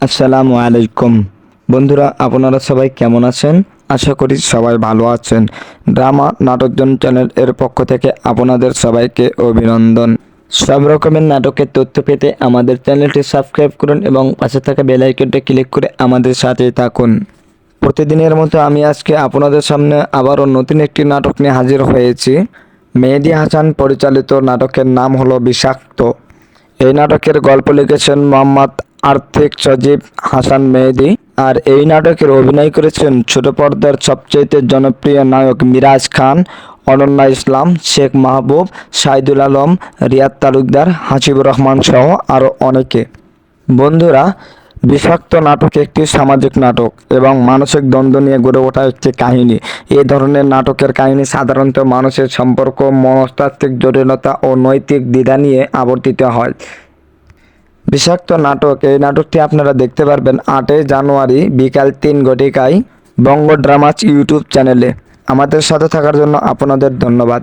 আসসালামু আলাইকুম। বন্ধুরা, আপনারা সবাই কেমন আছেন? আশা করি সবাই ভালো আছেন। ড্রামা নাটকজন চ্যানেল এর পক্ষ থেকে আপনাদের সবাইকে অভিনন্দন। সব রকমের নাটকের তথ্য পেতে আমাদের চ্যানেলটি সাবস্ক্রাইব করুন এবং পাশে থাকা বেল আইকনটি ক্লিক করে আমাদের সাথেই থাকুন। প্রতিদিনের মতো আমি আজকে আপনাদের সামনে আবারও নতুন একটি নাটক নিয়ে হাজির হয়েছি। মেহেদী হাসান পরিচালিত নাটকের নাম হলো বিষাক্ত। এই নাটকের গল্প লিখেছেন মোহাম্মদ আতিক সজীব হাসান মেহেদী। আর এই নাটকের অভিনয় করেছেন ছোট পর্দার সবচেয়ে জনপ্রিয় নায়ক মিরাজ খান, অনন্যা ইসলাম, শেখ মাহবুব, সাইদুল আলম, রিয়াদ তালুকদার, হাসিবুর রহমান সহ আরও অনেকে। বন্ধুরা, বিষাক্ত নাটক একটি সামাজিক নাটক এবং মানসিক দ্বন্দ্ব নিয়ে গড়ে ওঠা একটি কাহিনী। এই ধরনের নাটকের কাহিনী সাধারণত মানুষের সম্পর্ক, মনস্তাত্ত্বিক জটিলতা ও নৈতিক দ্বিধা নিয়ে আবর্তিত হয়। বিষাক্ত নাটক এই নাটকটি আপনারা দেখতে পারবেন 8ই জানুয়ারি বিকাল 3 ঘটিকায় বঙ্গ ড্রামাস ইউটিউব চ্যানেলে। আমাদের সাথে থাকার জন্য আপনাদের ধন্যবাদ।